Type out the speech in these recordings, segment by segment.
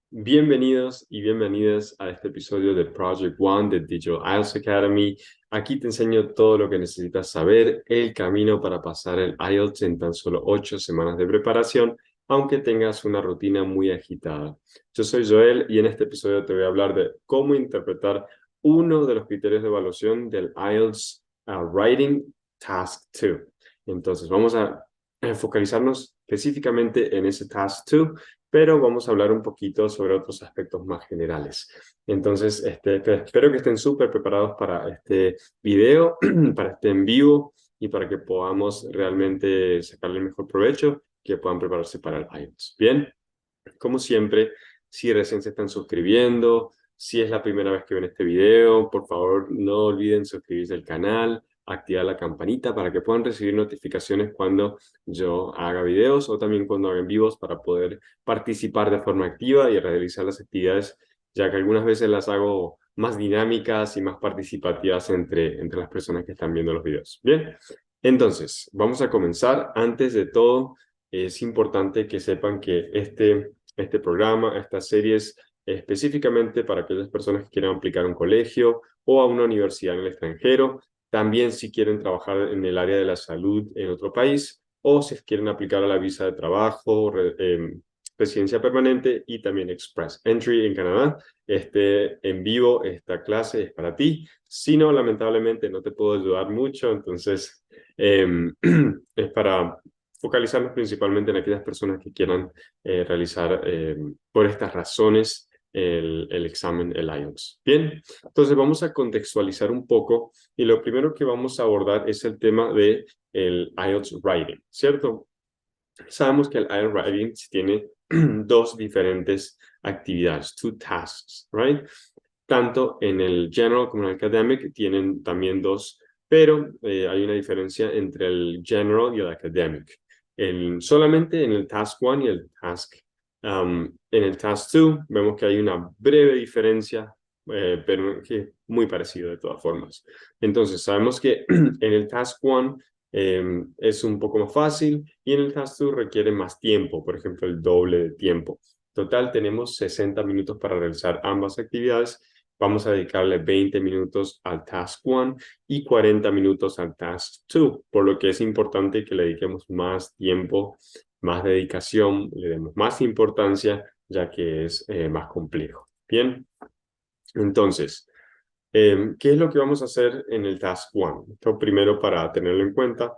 Bienvenidos y bienvenidas a este episodio de Project One de Digital IELTS Academy. Aquí te enseño todo lo que necesitas saber, el camino para pasar el IELTS en tan solo 8 semanas de preparación, aunque tengas una rutina muy agitada. Yo soy Joel y en este episodio te voy a hablar de cómo interpretar uno de los criterios de evaluación del IELTS Writing Task 2. Entonces, vamos a focalizarnos específicamente en ese Task 2, pero vamos a hablar un poquito sobre otros aspectos más generales. Entonces, espero que estén súper preparados para este video, para este en vivo y para que podamos realmente sacarle el mejor provecho, que puedan prepararse para el IELTS. Bien, como siempre, si recién se están suscribiendo, si es la primera vez que ven este video, por favor no olviden suscribirse al canal, activar la campanita para que puedan recibir notificaciones cuando yo haga videos o también cuando haga en vivos para poder participar de forma activa y realizar las actividades, ya que algunas veces las hago más dinámicas y más participativas entre las personas que están viendo los videos. Bien, entonces, vamos a comenzar. Antes de todo, es importante que sepan que este programa, estas series, específicamente para aquellas personas que quieran aplicar a un colegio o a una universidad en el extranjero, también si quieren trabajar en el área de la salud en otro país o si quieren aplicar a la visa de trabajo, residencia permanente y también Express Entry en Canadá. En vivo, esta clase es para ti. Si no, lamentablemente no te puedo ayudar mucho, entonces es para focalizarnos principalmente en aquellas personas que quieran realizar por estas razones el examen, el IELTS. Bien, entonces vamos a contextualizar un poco y lo primero que vamos a abordar es el tema de el IELTS Writing, ¿cierto? Sabemos que el IELTS Writing tiene dos diferentes actividades, two tasks, right? Tanto en el General como en el Academic tienen también dos, pero hay una diferencia entre el General y el Academic. Solamente en el Task 1 y el en el Task 2 vemos que hay una breve diferencia, pero que es muy parecido de todas formas. Entonces, sabemos que en el Task 1 es un poco más fácil y en el Task 2 requiere más tiempo, por ejemplo, el doble de tiempo. Total, tenemos 60 minutos para realizar ambas actividades. Vamos a dedicarle 20 minutos al Task 1 y 40 minutos al Task 2, por lo que es importante que le dediquemos más tiempo, más dedicación, le demos más importancia, ya que es más complejo. Bien, entonces, ¿qué es lo que vamos a hacer en el Task 1? Esto primero para tenerlo en cuenta.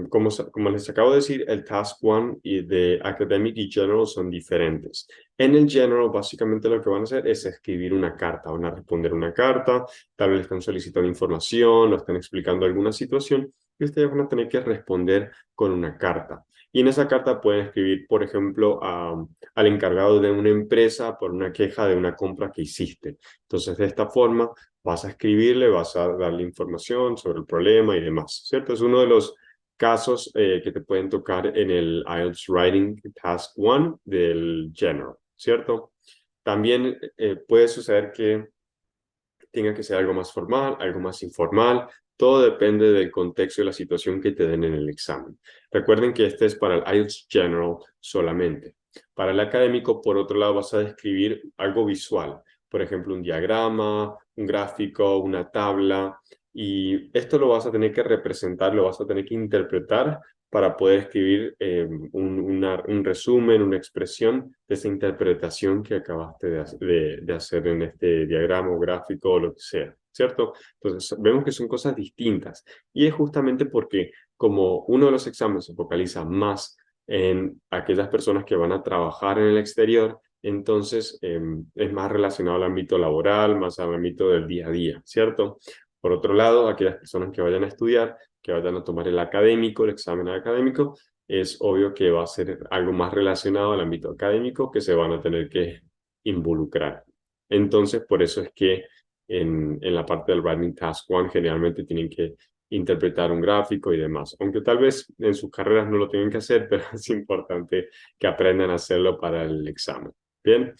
Como les acabo de decir, el Task 1 y de Academic y General son diferentes. En el General, básicamente lo que van a hacer es escribir una carta, van a responder una carta, tal vez le están solicitando información, o están explicando alguna situación, y ustedes van a tener que responder con una carta. Y en esa carta pueden escribir, por ejemplo, al encargado de una empresa por una queja de una compra que hiciste. Entonces, de esta forma, vas a escribirle, vas a darle información sobre el problema y demás, ¿cierto? Es uno de los casos que te pueden tocar en el IELTS Writing Task 1 del General, ¿cierto? También puede suceder que tenga que ser algo más formal, algo más informal, todo depende del contexto y la situación que te den en el examen. Recuerden que este es para el IELTS General solamente. Para el académico, por otro lado, vas a describir algo visual, por ejemplo, un diagrama, un gráfico, una tabla, y esto lo vas a tener que representar, lo vas a tener que interpretar para poder escribir un resumen, una expresión de esa interpretación que acabaste de hacer en este diagrama o gráfico o lo que sea, ¿cierto? Entonces, vemos que son cosas distintas y es justamente porque como uno de los exámenes se focaliza más en aquellas personas que van a trabajar en el exterior, entonces es más relacionado al ámbito laboral, más al ámbito del día a día, ¿cierto? Por otro lado, aquellas personas que vayan a estudiar, que vayan a tomar el académico, el examen académico, es obvio que va a ser algo más relacionado al ámbito académico que se van a tener que involucrar. Entonces, por eso es que en la parte del Writing Task 1 generalmente tienen que interpretar un gráfico y demás. Aunque tal vez en sus carreras no lo tengan que hacer, pero es importante que aprendan a hacerlo para el examen. Bien,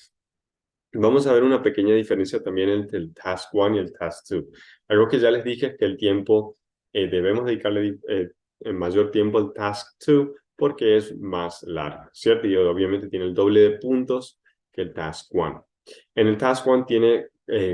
vamos a ver una pequeña diferencia también entre el Task 1 y el Task 2. Algo que ya les dije es que el tiempo, debemos dedicarle mayor tiempo al Task 2 porque es más largo, ¿cierto? Y obviamente tiene el doble de puntos que el Task 1. En el Task 1 tiene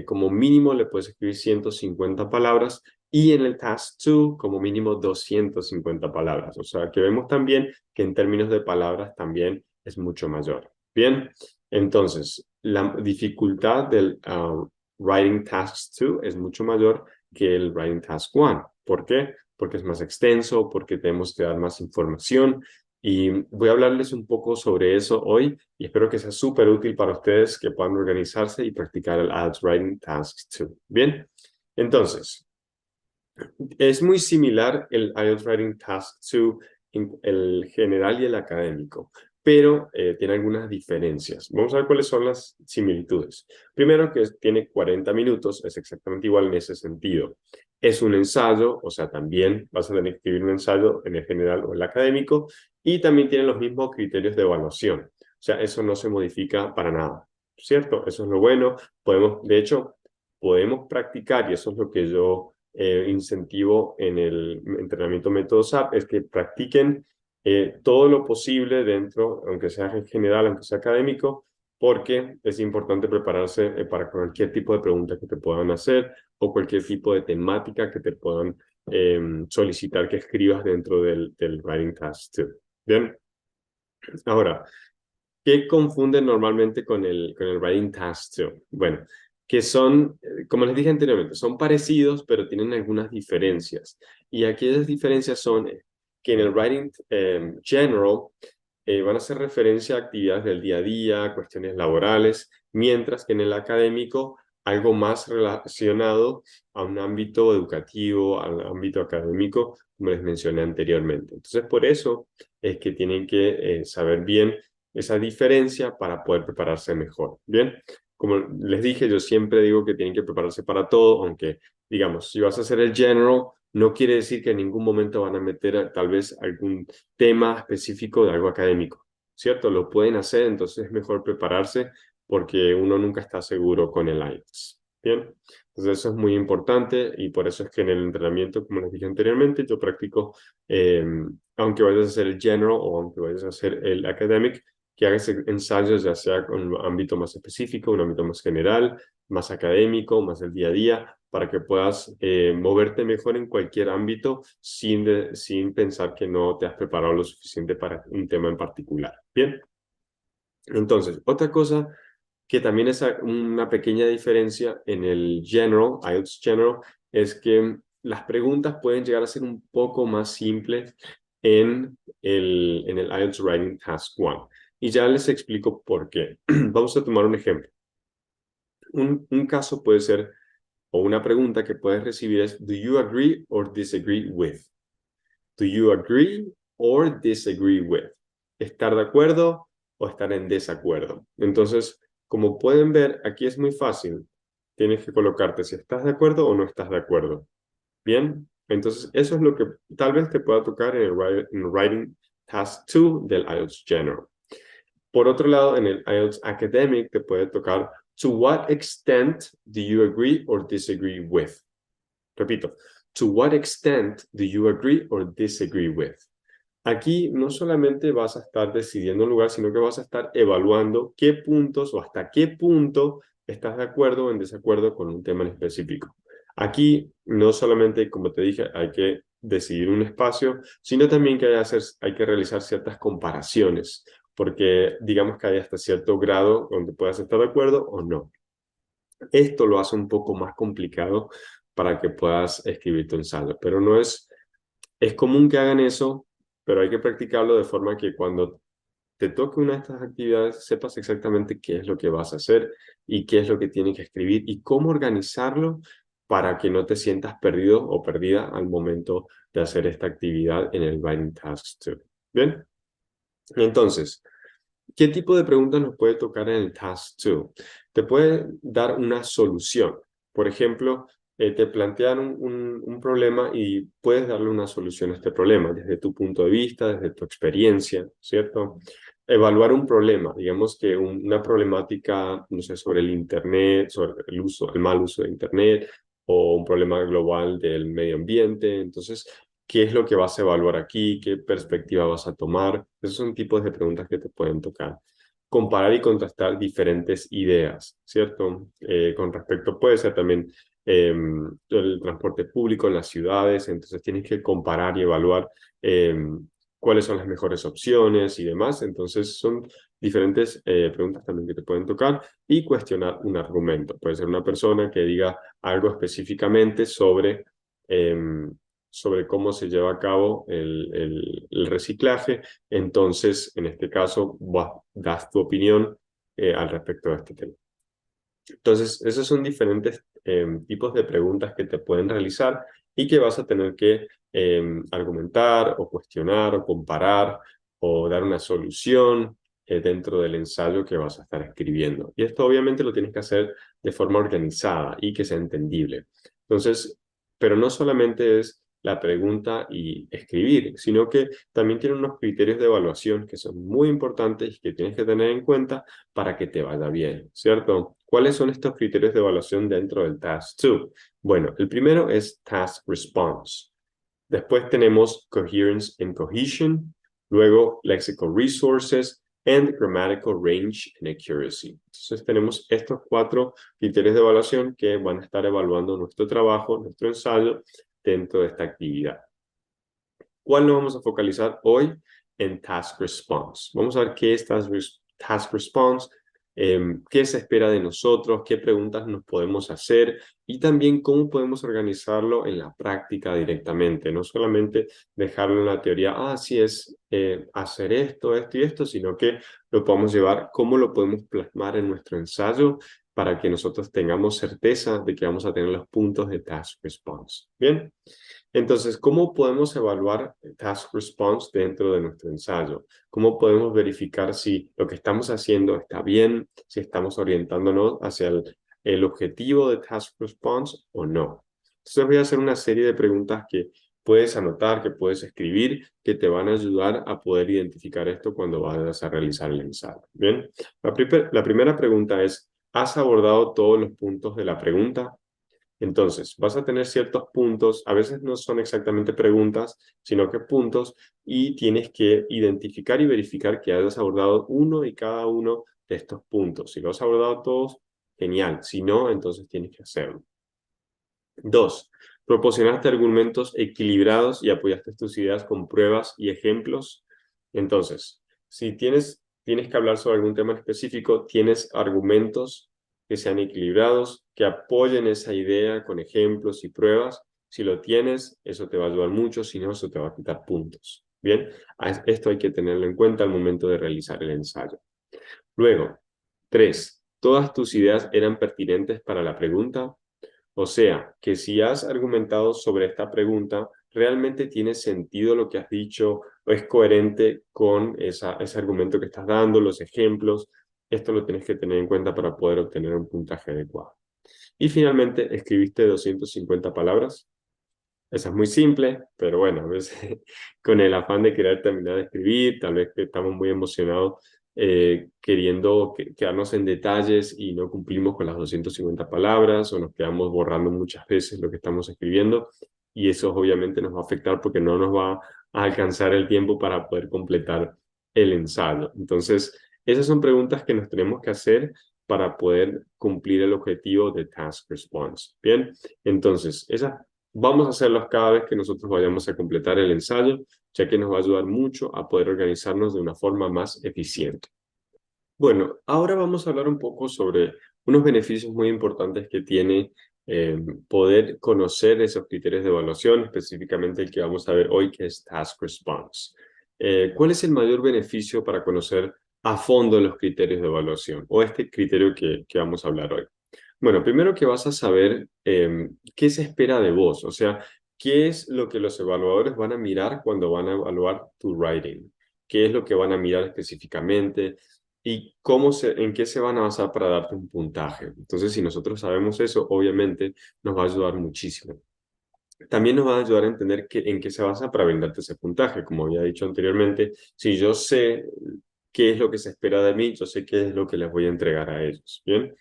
como mínimo le puedes escribir 150 palabras y en el Task 2 como mínimo 250 palabras. O sea que vemos también que en términos de palabras también es mucho mayor. Bien, entonces la dificultad del Writing Task 2 es mucho mayor que el Writing Task 1. ¿Por qué? Porque es más extenso, porque tenemos que dar más información. Y voy a hablarles un poco sobre eso hoy y espero que sea súper útil para ustedes que puedan organizarse y practicar el IELTS Writing Task 2. Bien, entonces, es muy similar el IELTS Writing Task 2 en el general y el académico, pero tiene algunas diferencias. Vamos a ver cuáles son las similitudes. Primero, que tiene 40 minutos, es exactamente igual en ese sentido. Es un ensayo, o sea, también vas a tener que escribir un ensayo en el general o el académico, y también tiene los mismos criterios de evaluación. O sea, eso no se modifica para nada, ¿cierto? Eso es lo bueno. De hecho, podemos practicar, y eso es lo que yo incentivo en el entrenamiento método SAP, es que practiquen todo lo posible dentro, aunque sea en general, aunque sea académico, porque es importante prepararse para cualquier tipo de pregunta que te puedan hacer o cualquier tipo de temática que te puedan solicitar que escribas dentro del Writing Task 2. Bien, ahora, ¿qué confunden normalmente con el Writing Task 2? Bueno, que son, como les dije anteriormente, son parecidos, pero tienen algunas diferencias. Y aquellas diferencias son que en el Writing General van a hacer referencia a actividades del día a día, cuestiones laborales, mientras que en el académico algo más relacionado a un ámbito educativo, al ámbito académico, como les mencioné anteriormente. Entonces, por eso es que tienen que saber bien esa diferencia para poder prepararse mejor. Bien, como les dije, yo siempre digo que tienen que prepararse para todo, aunque, digamos, si vas a hacer el general, no quiere decir que en ningún momento van a meter tal vez algún tema específico de algo académico, ¿cierto? Lo pueden hacer, entonces es mejor prepararse porque uno nunca está seguro con el IELTS. Bien, entonces eso es muy importante y por eso es que en el entrenamiento, como les dije anteriormente, yo practico, aunque vayas a hacer el general o aunque vayas a hacer el academic, que hagas ensayos ya sea con un ámbito más específico, un ámbito más general, más académico, más del día a día, para que puedas moverte mejor en cualquier ámbito sin pensar que no te has preparado lo suficiente para un tema en particular. Bien, entonces, otra cosa que también es una pequeña diferencia en el General, IELTS General, es que las preguntas pueden llegar a ser un poco más simples en el IELTS Writing Task 1. Y ya les explico por qué. Vamos a tomar un ejemplo. Un caso puede ser, o una pregunta que puedes recibir es, ¿Do you agree or disagree with? ¿Do you agree or disagree with? ¿Estar de acuerdo o estar en desacuerdo? Entonces, como pueden ver, aquí es muy fácil. Tienes que colocarte si estás de acuerdo o no estás de acuerdo. Bien, entonces eso es lo que tal vez te pueda tocar en el Writing Task 2 del IELTS General. Por otro lado, en el IELTS Academic te puede tocar To what extent do you agree or disagree with? Repito, To what extent do you agree or disagree with? Aquí no solamente vas a estar decidiendo un lugar, sino que vas a estar evaluando qué puntos o hasta qué punto estás de acuerdo o en desacuerdo con un tema en específico. Aquí no solamente, como te dije, hay que decidir un espacio, sino también que hay que realizar ciertas comparaciones, porque digamos que hay hasta cierto grado donde puedas estar de acuerdo o no. Esto lo hace un poco más complicado para que puedas escribir tu ensayo, pero no es común que hagan eso, pero hay que practicarlo de forma que cuando te toque una de estas actividades sepas exactamente qué es lo que vas a hacer y qué es lo que tienes que escribir y cómo organizarlo para que no te sientas perdido o perdida al momento de hacer esta actividad en el Writing Task 2. ¿Bien? Entonces, ¿qué tipo de preguntas nos puede tocar en el Task 2? Te puede dar una solución. Por ejemplo, te plantean un problema y puedes darle una solución a este problema desde tu punto de vista, desde tu experiencia, ¿cierto? Evaluar un problema, digamos que una problemática, no sé, sobre el Internet, sobre el mal uso de Internet o un problema global del medio ambiente. Entonces, ¿qué es lo que vas a evaluar aquí? ¿Qué perspectiva vas a tomar? Esos son tipos de preguntas que te pueden tocar. comparar y contrastar diferentes ideas, ¿cierto? Con respecto, puede ser también el transporte público en las ciudades, entonces tienes que comparar y evaluar cuáles son las mejores opciones y demás. Entonces son diferentes preguntas también que te pueden tocar y cuestionar un argumento. Puede ser una persona que diga algo específicamente sobre cómo se lleva a cabo el reciclaje. Entonces, en este caso, das tu opinión al respecto de este tema. Entonces, esos son diferentes tipos de preguntas que te pueden realizar y que vas a tener que argumentar o cuestionar o comparar o dar una solución dentro del ensayo que vas a estar escribiendo. Y esto obviamente lo tienes que hacer de forma organizada y que sea entendible. Entonces, pero no solamente es la pregunta y escribir, sino que también tiene unos criterios de evaluación que son muy importantes y que tienes que tener en cuenta para que te vaya bien, ¿cierto? ¿Cuáles son estos criterios de evaluación dentro del Task 2? Bueno, el primero es Task Response. Después tenemos Coherence and Cohesion, luego Lexical Resources and Grammatical Range and Accuracy. Entonces tenemos estos 4 criterios de evaluación que van a estar evaluando nuestro trabajo, nuestro ensayo dentro de esta actividad. ¿Cuál nos vamos a focalizar hoy? En Task Response. Vamos a ver qué es Task Response, qué se espera de nosotros, qué preguntas nos podemos hacer y también cómo podemos organizarlo en la práctica directamente. No solamente dejarlo en la teoría, así es hacer esto, esto y esto, sino que lo podemos llevar, cómo lo podemos plasmar en nuestro ensayo para que nosotros tengamos certeza de que vamos a tener los puntos de Task Response. ¿Bien? Entonces, ¿cómo podemos evaluar Task Response dentro de nuestro ensayo? ¿Cómo podemos verificar si lo que estamos haciendo está bien, si estamos orientándonos hacia el objetivo de Task Response o no? Entonces voy a hacer una serie de preguntas que puedes anotar, que puedes escribir, que te van a ayudar a poder identificar esto cuando vayas a realizar el ensayo. ¿Bien? La primera pregunta es, ¿has abordado todos los puntos de la pregunta? Entonces, vas a tener ciertos puntos, a veces no son exactamente preguntas, sino que puntos, y tienes que identificar y verificar que hayas abordado uno y cada uno de estos puntos. Si lo has abordado todos, genial. Si no, entonces tienes que hacerlo. 2. Proporcionaste argumentos equilibrados y apoyaste tus ideas con pruebas y ejemplos. Entonces, si tienes que hablar sobre algún tema específico, tienes argumentos que sean equilibrados, que apoyen esa idea con ejemplos y pruebas. Si lo tienes, eso te va a ayudar mucho, si no, eso te va a quitar puntos. Bien, esto hay que tenerlo en cuenta al momento de realizar el ensayo. Luego, 3. ¿Todas tus ideas eran pertinentes para la pregunta? O sea, que si has argumentado sobre esta pregunta, ¿realmente tiene sentido lo que has dicho o es coherente con ese argumento que estás dando, los ejemplos? Esto lo tienes que tener en cuenta para poder obtener un puntaje adecuado. Y finalmente, escribiste 250 palabras. Esa es muy simple, pero bueno, a veces con el afán de querer terminar de escribir, tal vez que estamos muy emocionados queriendo quedarnos en detalles y no cumplimos con las 250 palabras o nos quedamos borrando muchas veces lo que estamos escribiendo y eso obviamente nos va a afectar porque no nos va a alcanzar el tiempo para poder completar el ensayo. Entonces, esas son preguntas que nos tenemos que hacer para poder cumplir el objetivo de Task Response. Bien, entonces, vamos a hacerlas cada vez que nosotros vayamos a completar el ensayo, ya que nos va a ayudar mucho a poder organizarnos de una forma más eficiente. Bueno, ahora vamos a hablar un poco sobre unos beneficios muy importantes que tiene poder conocer esos criterios de evaluación, específicamente el que vamos a ver hoy, que es Task Response. ¿Cuál es el mayor beneficio para conocer a fondo los criterios de evaluación o este criterio que vamos a hablar hoy? Bueno, primero que vas a saber qué se espera de vos, o sea, qué es lo que los evaluadores van a mirar cuando van a evaluar tu writing, qué es lo que van a mirar específicamente y en qué se van a basar para darte un puntaje. Entonces, si nosotros sabemos eso, obviamente nos va a ayudar muchísimo. También nos va a ayudar a entender en qué se basa para brindarte ese puntaje. Como había dicho anteriormente, si yo sé qué es lo que se espera de mí, yo sé qué es lo que les voy a entregar a ellos. ¿Bien?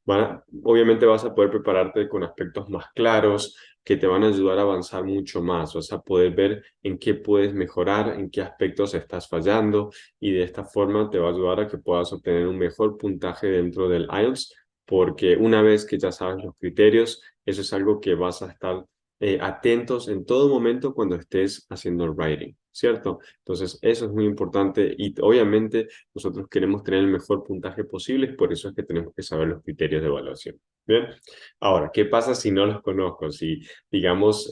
Obviamente vas a poder prepararte con aspectos más claros que te van a ayudar a avanzar mucho más. Vas a poder ver en qué puedes mejorar, en qué aspectos estás fallando y de esta forma te va a ayudar a que puedas obtener un mejor puntaje dentro del IELTS, porque una vez que ya sabes los criterios, eso es algo que vas a estar atentos en todo momento cuando estés haciendo el writing, ¿cierto? Entonces, eso es muy importante y obviamente nosotros queremos tener el mejor puntaje posible, por eso es que tenemos que saber los criterios de evaluación. Bien, ahora, ¿qué pasa si no los conozco? Si, digamos,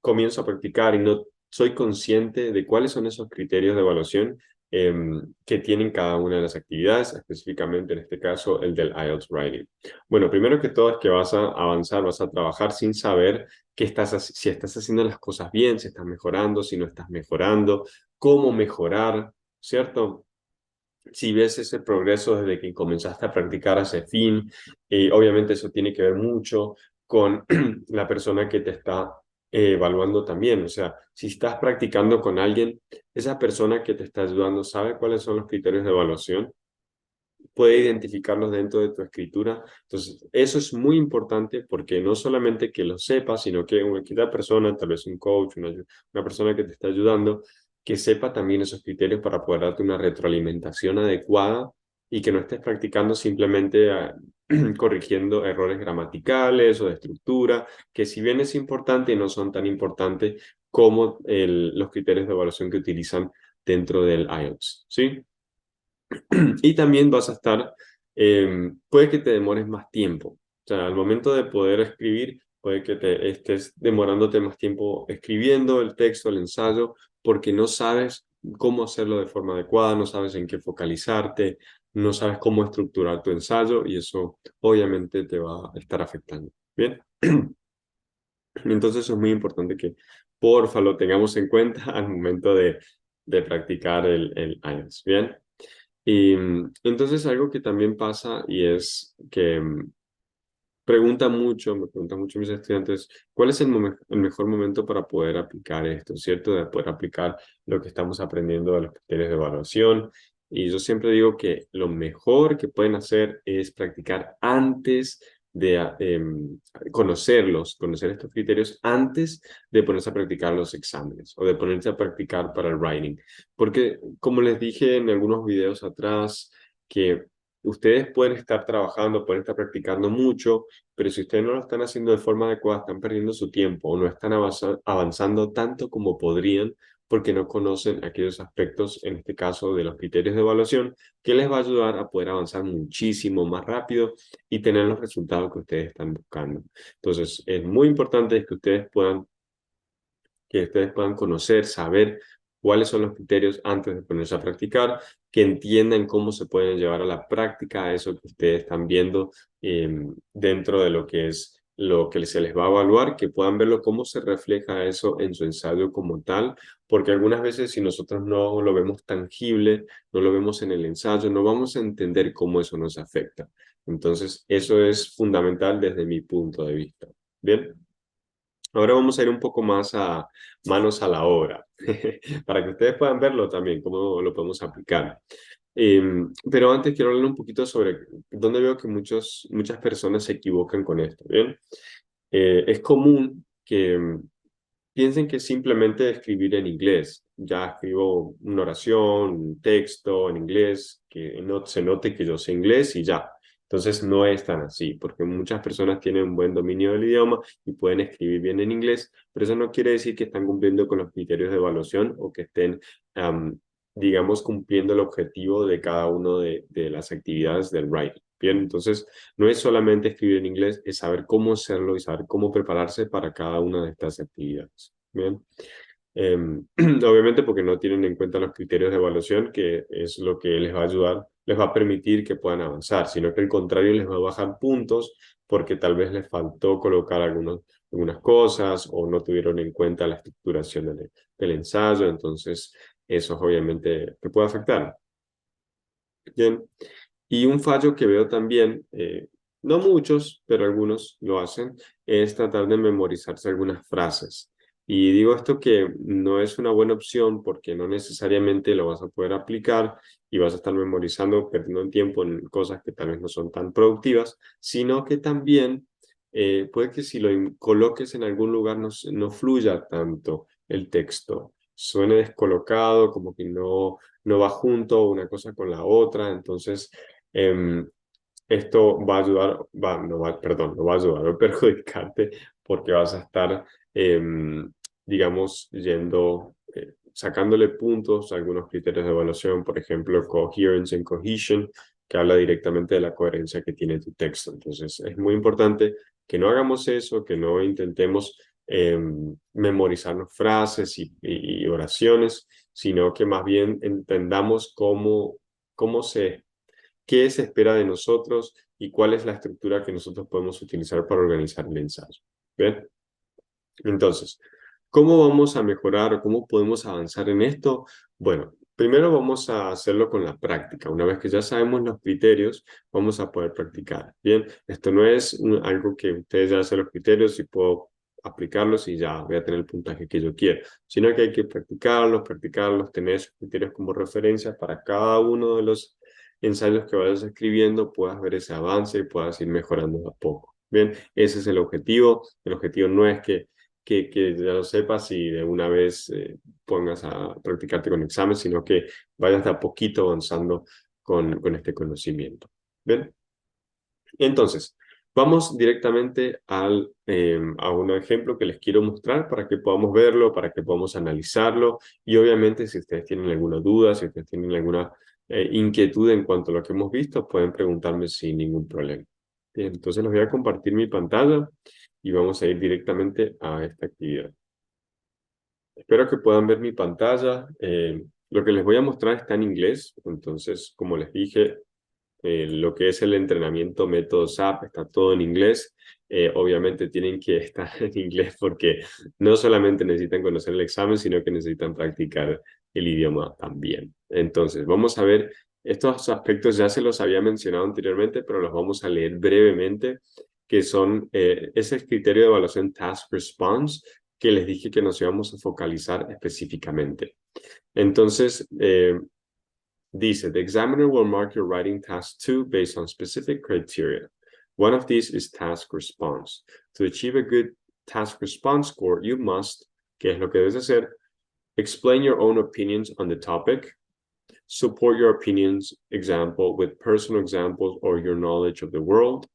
comienzo a practicar y no soy consciente de cuáles son esos criterios de evaluación que tienen cada una de las actividades, específicamente en este caso el del IELTS Writing. Bueno, primero que todo es que vas a avanzar, vas a trabajar sin saber si estás haciendo las cosas bien, si estás mejorando, si no estás mejorando, cómo mejorar, ¿cierto? Si ves ese progreso desde que comenzaste a practicar hacia el fin, obviamente eso tiene que ver mucho con la persona que te está evaluando también. O sea, si estás practicando con alguien, esa persona que te está ayudando sabe cuáles son los criterios de evaluación, puede identificarlos dentro de tu escritura. Entonces, eso es muy importante porque no solamente que lo sepas, sino que una persona, tal vez un coach, una persona que te está ayudando, que sepa también esos criterios para poder darte una retroalimentación adecuada y que no estés practicando simplemente corrigiendo errores gramaticales o de estructura, que si bien es importante, no son tan importantes como los criterios de evaluación que utilizan dentro del IELTS, ¿sí? Y también vas a estar, puede que te demores más tiempo. O sea, al momento de poder escribir, puede que te estés demorándote más tiempo escribiendo el texto, el ensayo, porque no sabes cómo hacerlo de forma adecuada, no sabes en qué focalizarte, no sabes cómo estructurar tu ensayo y eso obviamente te va a estar afectando. Bien. Entonces eso es muy importante que porfa lo tengamos en cuenta al momento de practicar el IELTS. Bien. Y entonces algo que también pasa y es que me preguntan mucho mis estudiantes, ¿cuál es el mejor momento para poder aplicar esto, ¿cierto? De poder aplicar lo que estamos aprendiendo de los criterios de evaluación. Y yo siempre digo que lo mejor que pueden hacer es practicar antes de conocer estos criterios antes de ponerse a practicar los exámenes o de ponerse a practicar para el writing. Porque, como les dije en algunos videos atrás, que ustedes pueden estar trabajando, pueden estar practicando mucho, pero si ustedes no lo están haciendo de forma adecuada, están perdiendo su tiempo o no están avanzando tanto como podrían porque no conocen aquellos aspectos, en este caso de los criterios de evaluación, que les va a ayudar a poder avanzar muchísimo más rápido y tener los resultados que ustedes están buscando. Entonces, es muy importante que ustedes puedan conocer, saber cuáles son los criterios antes de ponerse a practicar, que entiendan cómo se pueden llevar a la práctica eso que ustedes están viendo dentro de lo que es lo que se les va a evaluar, que puedan verlo cómo se refleja eso en su ensayo como tal, porque algunas veces si nosotros no lo vemos tangible, no lo vemos en el ensayo, no vamos a entender cómo eso nos afecta. Entonces, eso es fundamental desde mi punto de vista. Bien. Ahora vamos a ir un poco más a manos a la obra, para que ustedes puedan verlo también, cómo lo podemos aplicar. Pero antes quiero hablar un poquito sobre dónde veo que muchas personas se equivocan con esto, ¿bien? Es común que piensen que simplemente escribir en inglés. Ya escribo una oración, un texto en inglés, que no se note que yo sé inglés y ya. Entonces no es tan así, porque muchas personas tienen un buen dominio del idioma y pueden escribir bien en inglés, pero eso no quiere decir que están cumpliendo con los criterios de evaluación o que estén, digamos, cumpliendo el objetivo de cada una de las actividades del writing. Bien, entonces no es solamente escribir en inglés, es saber cómo hacerlo y saber cómo prepararse para cada una de estas actividades. Bien. Obviamente porque no tienen en cuenta los criterios de evaluación, que es lo que les va a ayudar, les va a permitir que puedan avanzar, sino que al contrario les va a bajar puntos porque tal vez les faltó colocar algunas cosas o no tuvieron en cuenta la estructuración del ensayo, entonces eso obviamente te puede afectar. Bien. Y un fallo que veo también, no muchos, pero algunos lo hacen, es tratar de memorizarse algunas frases. Y digo esto que no es una buena opción porque no necesariamente lo vas a poder aplicar y vas a estar memorizando, perdiendo el tiempo en cosas que tal vez no son tan productivas, sino que también puede que si lo coloques en algún lugar no fluya tanto el texto, suene descolocado, como que no va junto una cosa con la otra, entonces esto va a ayudar, no va a ayudar, va a perjudicarte porque vas a estar, digamos, sacándole puntos a algunos criterios de evaluación, por ejemplo, coherence and cohesion, que habla directamente de la coherencia que tiene tu texto. Entonces, es muy importante que no hagamos eso, que no intentemos memorizarnos frases y oraciones, sino que más bien entendamos cómo qué se espera de nosotros y cuál es la estructura que nosotros podemos utilizar para organizar el ensayo. ¿Bien? Entonces, ¿cómo vamos a mejorar o cómo podemos avanzar en esto? Bueno, primero vamos a hacerlo con la práctica. Una vez que ya sabemos los criterios, vamos a poder practicar. Bien, esto no es algo que ustedes ya hacen los criterios y puedo aplicarlos y ya voy a tener el puntaje que yo quiero, sino que hay que practicarlos, tener esos criterios como referencia para cada uno de los ensayos que vayas escribiendo, puedas ver ese avance y puedas ir mejorando de a poco. Bien, ese es el objetivo. El objetivo no es que ya lo sepas y de una vez pongas a practicarte con examen, sino que vayas de a poquito avanzando con este conocimiento. ¿Bien? Entonces, vamos directamente a un ejemplo que les quiero mostrar para que podamos verlo, para que podamos analizarlo y obviamente si ustedes tienen alguna duda, si ustedes tienen alguna inquietud en cuanto a lo que hemos visto, pueden preguntarme sin ningún problema. Bien, entonces les voy a compartir mi pantalla y vamos a ir directamente a esta actividad. Espero que puedan ver mi pantalla. Lo que les voy a mostrar está en inglés, entonces, como les dije, lo que es el entrenamiento método SAP está todo en inglés. Obviamente tienen que estar en inglés porque no solamente necesitan conocer el examen, sino que necesitan practicar el idioma también. Entonces, vamos a ver, estos aspectos ya se los había mencionado anteriormente, pero los vamos a leer brevemente, que son ese criterio de evaluación Task Response que les dije que nos íbamos a focalizar específicamente. Entonces, dice, the examiner will mark your writing task 2 based on specific criteria. One of these is task response. To achieve a good task response score, you must, ¿qué es lo que debes hacer? Explain your own opinions on the topic. Support your opinions example with personal examples or your knowledge of the world.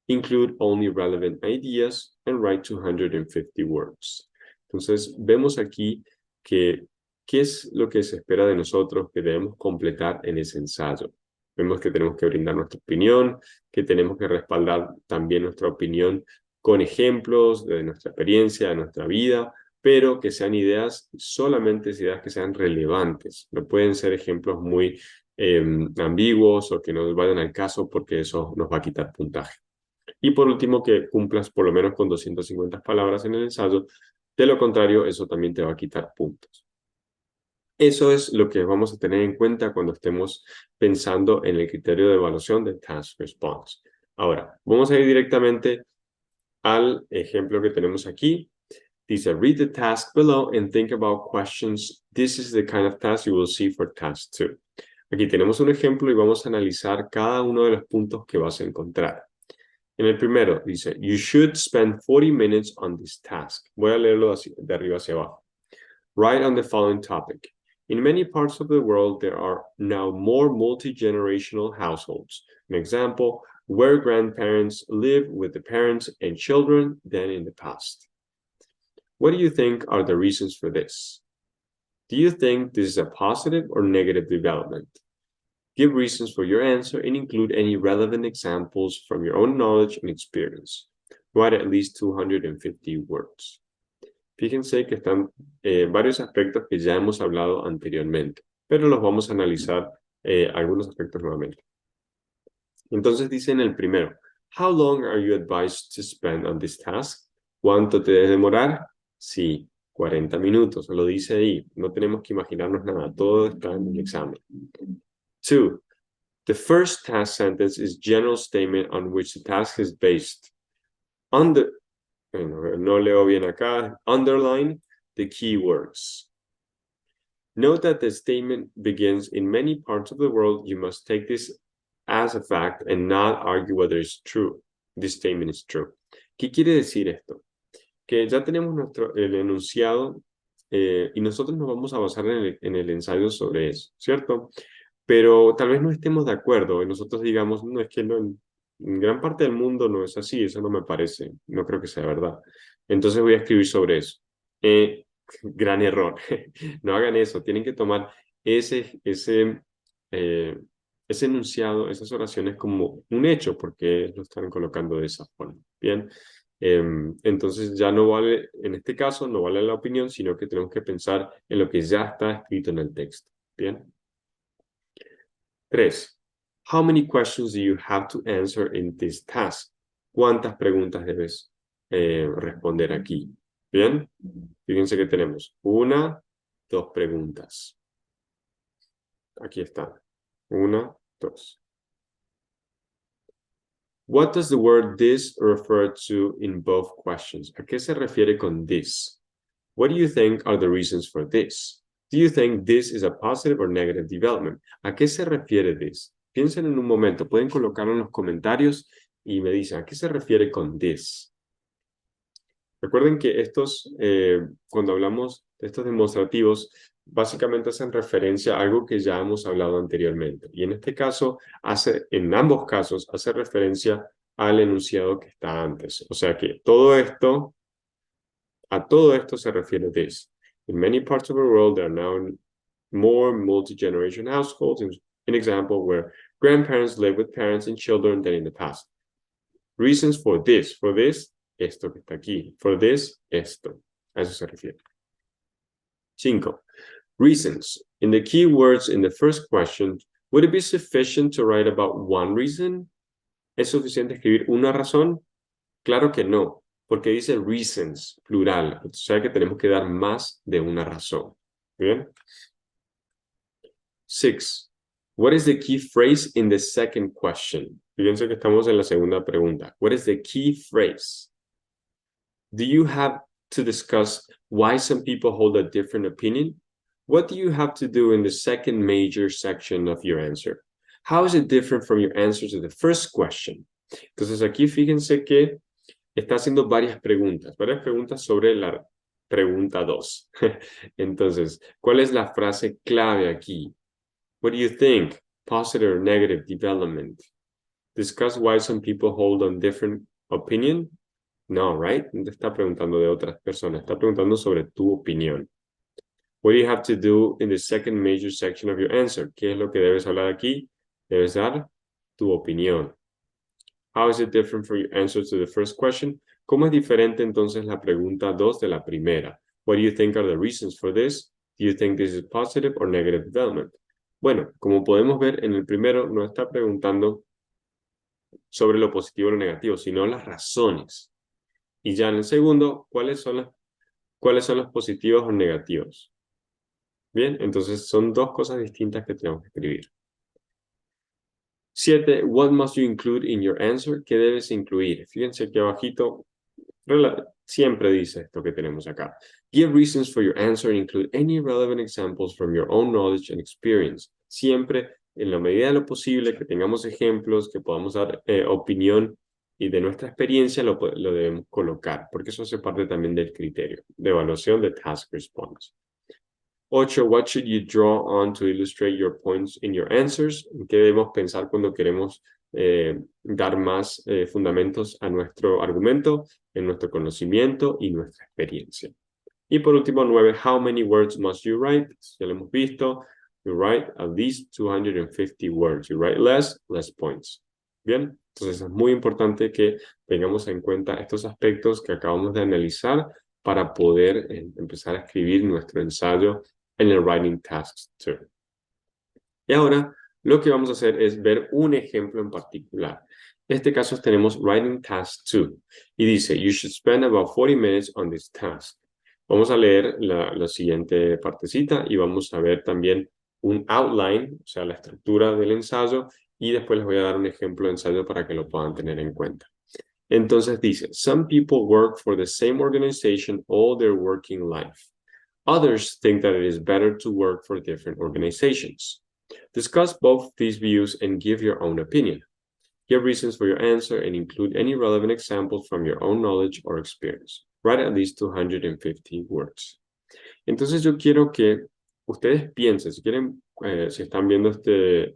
Include only relevant ideas and write 250 words. Entonces, vemos aquí que qué es lo que se espera de nosotros que debemos completar en ese ensayo. Vemos que tenemos que brindar nuestra opinión, que tenemos que respaldar también nuestra opinión con ejemplos de nuestra experiencia, de nuestra vida, pero que sean ideas, solamente ideas que sean relevantes. No pueden ser ejemplos muy ambiguos o que no vayan al caso porque eso nos va a quitar puntaje. Y por último, que cumplas por lo menos con 250 palabras en el ensayo. De lo contrario, eso también te va a quitar puntos. Eso es lo que vamos a tener en cuenta cuando estemos pensando en el criterio de evaluación de Task Response. Ahora, vamos a ir directamente al ejemplo que tenemos aquí. Dice, read the task below and think about questions. This is the kind of task you will see for task 2. Aquí tenemos un ejemplo y vamos a analizar cada uno de los puntos que vas a encontrar. En el primero dice, you should spend 40 minutes on this task. Voy a leerlo de arriba hacia abajo. Write on the following topic. In many parts of the world, there are now more multi-generational households. An example, where grandparents live with the parents and children than in the past. What do you think are the reasons for this? Do you think this is a positive or negative development? Give reasons for your answer and include any relevant examples from your own knowledge and experience. Write at least 250 words. Fíjense que están varios aspectos que ya hemos hablado anteriormente, pero los vamos a analizar algunos aspectos nuevamente. Entonces dice en el primero, how long are you advised to spend on this task? ¿Cuánto te debes demorar? Sí, 40 minutos, lo dice ahí. No tenemos que imaginarnos nada, todo está en el examen. 2. The first task sentence is general statement on which the task is based. No leo bien acá. Underline. the keywords. Note that the statement begins in many parts of the world. You must take this as a fact and not argue whether it's true. This statement is true. ¿Qué quiere decir esto? Que ya tenemos el enunciado y nosotros nos vamos a basar en el ensayo sobre eso, ¿cierto? Pero tal vez no estemos de acuerdo y nosotros digamos, no, es que no, en gran parte del mundo no es así, eso no me parece, no creo que sea verdad. Entonces voy a escribir sobre eso. Gran error. No hagan eso, tienen que tomar ese enunciado, esas oraciones como un hecho, porque lo están colocando de esa forma. Bien, entonces ya no vale, en este caso, no vale la opinión, sino que tenemos que pensar en lo que ya está escrito en el texto. Bien. 3. How many questions do you have to answer in this task? ¿Cuántas preguntas debes responder aquí? Bien, fíjense que tenemos 1, 2 preguntas. Aquí está. 1, 2. What does the word this refer to in both questions? ¿A qué se refiere con this? What do you think are the reasons for this? Do you think this is a positive or negative development? ¿A qué se refiere this? Piensen en un momento, pueden colocarlo en los comentarios y me dicen, ¿a qué se refiere con this? Recuerden que estos, cuando hablamos de estos demostrativos, básicamente hacen referencia a algo que ya hemos hablado anteriormente. Y en este caso, en ambos casos, hace referencia al enunciado que está antes. O sea que a todo esto se refiere this. In many parts of the world, there are now more multi-generation households, an example where grandparents live with parents and children than in the past. Reasons for this, esto que está aquí. For this, esto. A eso se refiere. 5. Reasons. In the keywords in the first question, would it be sufficient to write about one reason? ¿Es suficiente escribir una razón? Claro que no, porque dice reasons, plural. O sea que tenemos que dar más de una razón. ¿Bien? 6. What is the key phrase in the second question? Fíjense que estamos en la segunda pregunta. What is the key phrase? Do you have to discuss why some people hold a different opinion? What do you have to do in the second major section of your answer? How is it different from your answer to the first question? Entonces aquí fíjense que está haciendo varias preguntas sobre la pregunta 2. Entonces, ¿cuál es la frase clave aquí? What do you think? Positive or negative development? Discuss why some people hold on different opinion? No, right? No te está preguntando de otras personas, está preguntando sobre tu opinión. What do you have to do in the second major section of your answer? ¿Qué es lo que debes hablar aquí? Debes dar tu opinión. How is it different from your answer to the first question? ¿Cómo es diferente entonces la pregunta 2 de la primera? What do you think are the reasons for this? Do you think this is positive or negative development? Bueno, como podemos ver, en el primero no está preguntando sobre lo positivo o lo negativo, sino las razones. Y ya en el segundo, ¿cuáles son los positivos o negativos? Bien, entonces son dos cosas distintas que tenemos que escribir. 7. What must you include in your answer? ¿Qué debes incluir? Fíjense aquí abajito, siempre dice esto que tenemos acá. Give reasons for your answer and include any relevant examples from your own knowledge and experience. Siempre, en la medida de lo posible, que tengamos ejemplos, que podamos dar opinión y de nuestra experiencia lo debemos colocar, porque eso hace parte también del criterio de evaluación de task response. 8. What should you draw on to illustrate your points in your answers? ¿En qué debemos pensar cuando queremos dar más fundamentos a nuestro argumento, en nuestro conocimiento y nuestra experiencia? Y por último, 9. How many words must you write? Ya lo hemos visto. You write at least 250 words. You write less points. Bien, entonces es muy importante que tengamos en cuenta estos aspectos que acabamos de analizar para poder empezar a escribir nuestro ensayo en el Writing Tasks 2. Y ahora lo que vamos a hacer es ver un ejemplo en particular. En este caso tenemos Writing Task 2 y dice, you should spend about 40 minutes on this task. Vamos a leer la siguiente partecita y vamos a ver también un outline, o sea, la estructura del ensayo, y después les voy a dar un ejemplo de ensayo para que lo puedan tener en cuenta. Entonces dice, some people work for the same organization all their working life. Others think that it is better to work for different organizations. Discuss both these views and give your own opinion. Give reasons for your answer and include any relevant examples from your own knowledge or experience. Write at least 250 words. Entonces yo quiero que ustedes piensen, si quieren, si están viendo este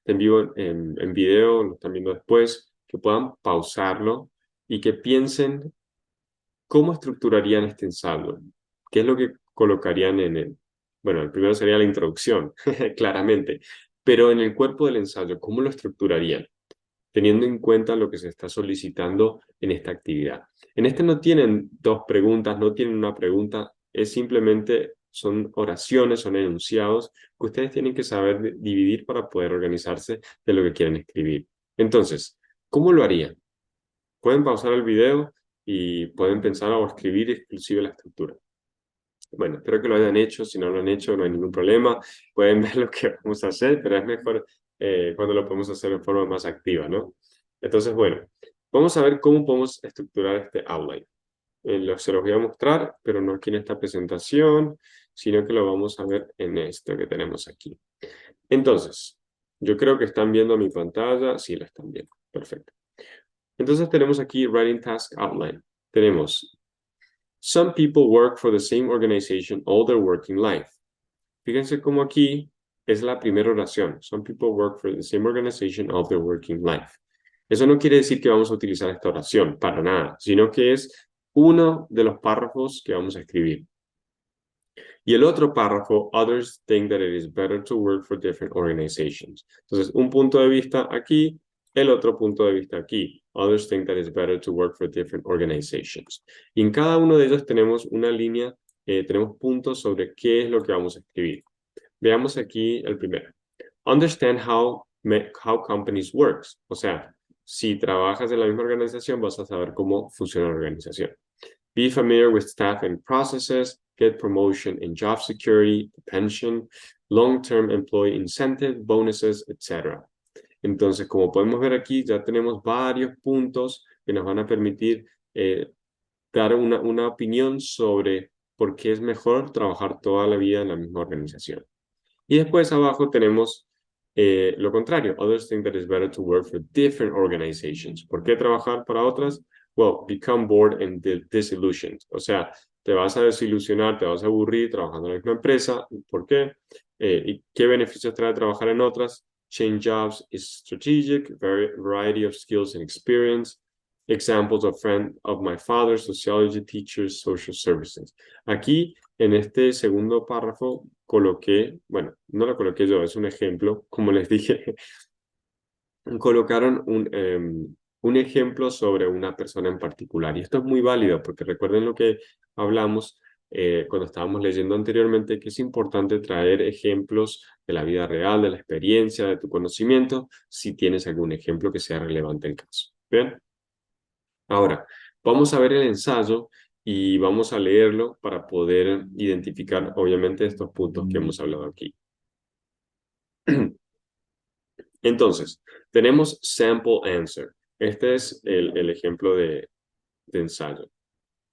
en vivo en video, lo están viendo después, que puedan pausarlo y que piensen cómo estructurarían este ensayo. ¿Qué es lo que colocarían en el? Bueno, el primero sería la introducción, claramente, pero en el cuerpo del ensayo, ¿cómo lo estructurarían? Teniendo en cuenta lo que se está solicitando en esta actividad. En este no tienen dos preguntas, no tienen una pregunta, es simplemente, son oraciones, son enunciados que ustedes tienen que saber dividir para poder organizarse de lo que quieren escribir. Entonces, ¿cómo lo harían? Pueden pausar el video y pueden pensar o escribir inclusive la estructura. Bueno, espero que lo hayan hecho. Si no lo han hecho, no hay ningún problema. Pueden ver lo que vamos a hacer, pero es mejor cuando lo podemos hacer de forma más activa, ¿no? Entonces, bueno, vamos a ver cómo podemos estructurar este outline. Se los voy a mostrar, pero no aquí en esta presentación, sino que lo vamos a ver en esto que tenemos aquí. Entonces, yo creo que están viendo mi pantalla. Sí, la están viendo. Perfecto. Entonces tenemos aquí Writing Task Outline. Tenemos Some people work for the same organization all their working life. Fíjense cómo aquí es la primera oración. Some people work for the same organization all their working life. Eso no quiere decir que vamos a utilizar esta oración, para nada, sino que es uno de los párrafos que vamos a escribir. Y el otro párrafo, others think that it is better to work for different organizations. Entonces, un punto de vista aquí, el otro punto de vista aquí. Others think that it's better to work for different organizations. Y en cada uno de ellos tenemos una línea, tenemos puntos sobre qué es lo que vamos a escribir. Veamos aquí el primero. Understand how companies work. O sea, si trabajas en la misma organización, vas a saber cómo funciona la organización. Be familiar with staff and processes, get promotion and job security, pension, long-term employee incentive, bonuses, etc. Entonces, como podemos ver aquí, ya tenemos varios puntos que nos van a permitir dar una opinión sobre por qué es mejor trabajar toda la vida en la misma organización. Y después abajo tenemos lo contrario. Others think that it's better to work for different organizations. ¿Por qué trabajar para otras? Well, become bored and disillusioned. O sea, te vas a desilusionar, te vas a aburrir trabajando en la misma empresa. ¿Por qué? ¿Y qué beneficios trae trabajar en otras? Change jobs is strategic, variety of skills and experience. Examples of friend of my father, sociology teachers, social services. Aquí, en este segundo párrafo, coloqué, bueno, no lo coloqué yo, es un ejemplo, como les dije, colocaron un ejemplo sobre una persona en particular. Y esto es muy válido porque recuerden lo que hablamos cuando estábamos leyendo anteriormente, que es importante traer ejemplos de la vida real, de la experiencia, de tu conocimiento, si tienes algún ejemplo que sea relevante en caso. ¿Bien? Ahora, vamos a ver el ensayo y vamos a leerlo para poder identificar, obviamente, estos puntos que hemos hablado aquí. Entonces, tenemos sample answer. Este es el ejemplo de ensayo.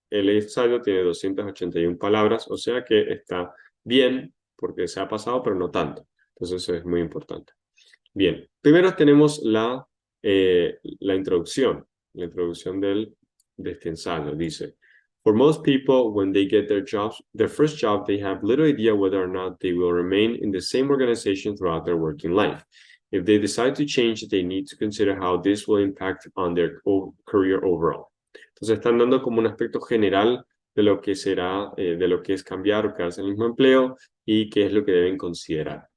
El ensayo tiene 281 palabras, o sea que está bien porque se ha pasado, pero no tanto. Entonces, eso es muy importante. Bien, primero tenemos la introducción. La introducción de este ensayo. Dice, for most people, when they get their first job, they have little idea whether or not they will remain in the same organization throughout their working life. If they decide to change, they need to consider how this will impact on their career overall. Entonces están dando como un aspecto general de lo que será, de lo que es cambiar o quedarse en el mismo empleo y qué es lo que deben considerar.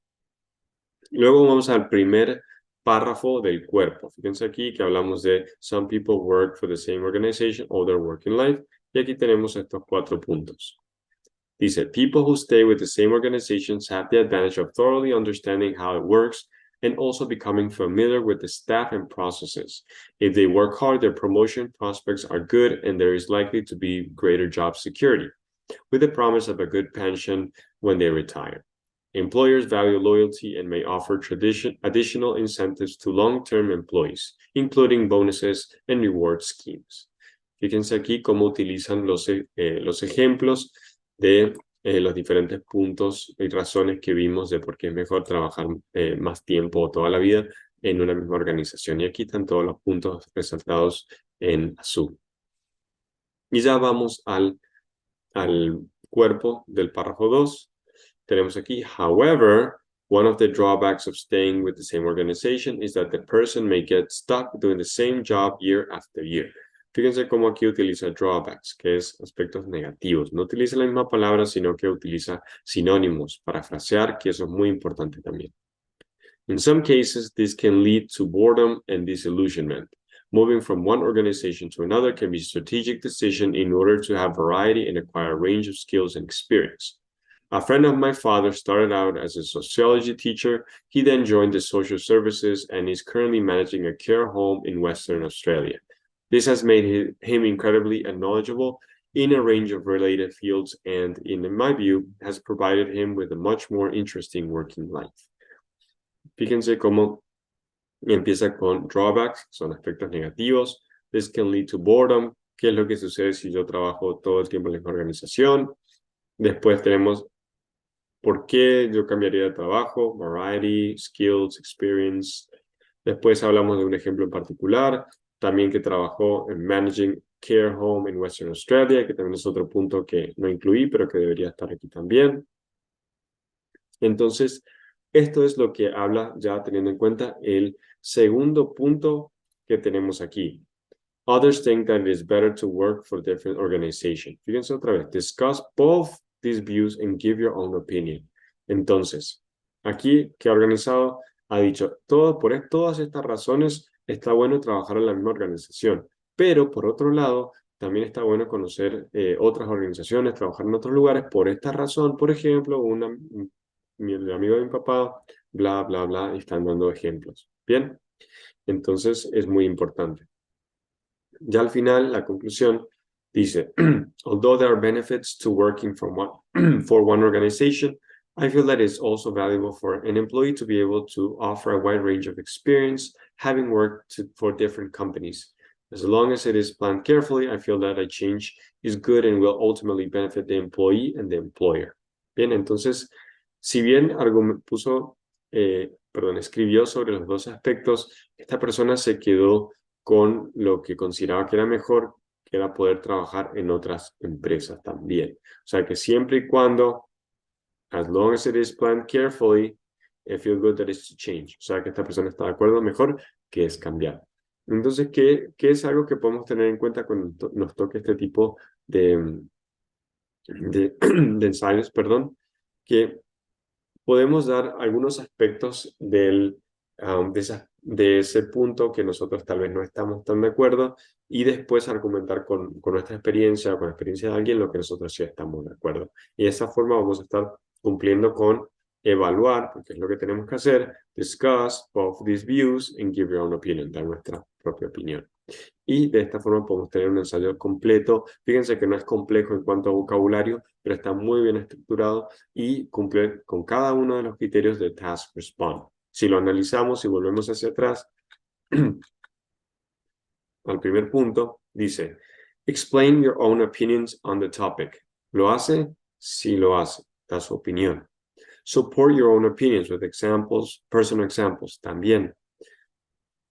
Luego vamos al primer párrafo del cuerpo. Fíjense aquí que hablamos de some people work for the same organization all their working life. Y aquí tenemos estos 4 puntos. Dice, people who stay with the same organizations have the advantage of thoroughly understanding how it works and also becoming familiar with the staff and processes. If they work hard, their promotion prospects are good and there is likely to be greater job security, with the promise of a good pension when they retire. Employers value loyalty and may offer additional incentives to long-term employees, including bonuses and reward schemes. Fíjense aquí cómo utilizan los ejemplos de los diferentes puntos y razones que vimos de por qué es mejor trabajar más tiempo o toda la vida en una misma organización. Y aquí están todos los puntos resaltados en azul. Y ya vamos al cuerpo del párrafo 2. Tenemos aquí, however, one of the drawbacks of staying with the same organization is that the person may get stuck doing the same job year after year. Fíjense cómo aquí utiliza drawbacks, que es aspectos negativos. No utiliza la misma palabra, sino que utiliza sinónimos para frasear, que eso es muy importante también. In some cases, this can lead to boredom and disillusionment. Moving from one organization to another can be a strategic decision in order to have variety and acquire a range of skills and experience. A friend of my father started out as a sociology teacher. He then joined the social services and is currently managing a care home in Western Australia. This has made him incredibly knowledgeable in a range of related fields and, in my view, has provided him with a much more interesting working life. Fíjense cómo empieza con drawbacks, son aspectos negativos. This can lead to boredom. ¿Qué es lo que sucede si yo trabajo todo el tiempo en la misma organización? Después tenemos por qué yo cambiaría de trabajo, variety, skills, experience. Después hablamos de un ejemplo en particular, también que trabajó en Managing Care Home en Western Australia, que también es otro punto que no incluí, pero que debería estar aquí también. Entonces, esto es lo que habla ya teniendo en cuenta el segundo punto que tenemos aquí. Others think that it is better to work for different organizations. Fíjense otra vez. Discuss both these views and give your own opinion. Entonces, aquí que ha organizado ha dicho, por todas estas razones está bueno trabajar en la misma organización. Pero, por otro lado, también está bueno conocer otras organizaciones, trabajar en otros lugares. Por esta razón, por ejemplo, el amigo de mi papá, bla, bla, bla, y están dando ejemplos. Bien, entonces es muy importante. Ya al final, la conclusión dice, although there are benefits to working for one organization, I feel that it's also valuable for an employee to be able to offer a wide range of experience, having worked for different companies. As long as it is planned carefully, I feel that a change is good and will ultimately benefit the employee and the employer. Bien, entonces, si bien escribió sobre los dos aspectos, esta persona se quedó con lo que consideraba que era mejor, que era poder trabajar en otras empresas también. O sea que siempre y cuando, as long as it is planned carefully, I feel good that it's to change. O sea que esta persona está de acuerdo, mejor que es cambiar. Entonces, ¿qué es algo que podemos tener en cuenta cuando nos toque este tipo de ensayos, perdón? Que podemos dar algunos aspectos de ese punto que nosotros tal vez no estamos tan de acuerdo y después argumentar con nuestra experiencia o con la experiencia de alguien lo que nosotros sí estamos de acuerdo. Y de esa forma vamos a estar cumpliendo con evaluar, porque es lo que tenemos que hacer, discuss both these views and give your own opinion, dar nuestra propia opinión. Y de esta forma podemos tener un ensayo completo. Fíjense que no es complejo en cuanto a vocabulario, pero está muy bien estructurado y cumple con cada uno de los criterios de task respond. Si lo analizamos y volvemos hacia atrás, al primer punto, dice, explain your own opinions on the topic. ¿Lo hace? Sí lo hace. Da su opinión. Support your own opinions with examples, personal examples. También.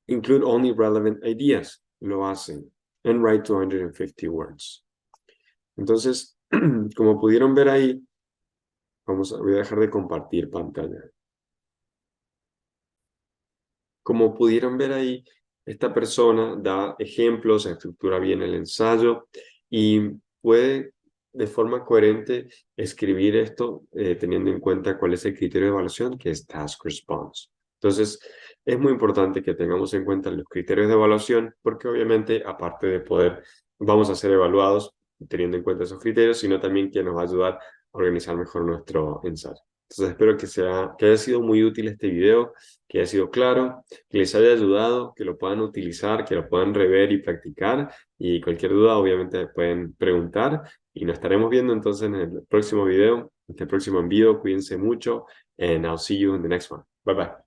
Include only relevant ideas. Lo hacen. And write 250 words. Entonces, como pudieron ver ahí, voy a dejar de compartir pantalla. Como pudieron ver ahí, esta persona da ejemplos, estructura bien el ensayo y puede de forma coherente escribir esto teniendo en cuenta cuál es el criterio de evaluación, que es Task Response. Entonces, es muy importante que tengamos en cuenta los criterios de evaluación porque obviamente, aparte de vamos a ser evaluados teniendo en cuenta esos criterios, sino también que nos va a ayudar a organizar mejor nuestro ensayo. Entonces espero que haya sido muy útil este video, que haya sido claro, que les haya ayudado, que lo puedan utilizar, que lo puedan rever y practicar. Y cualquier duda obviamente pueden preguntar y nos estaremos viendo entonces en el próximo video, en el próximo envío. Cuídense mucho and I'll see you in the next one. Bye bye.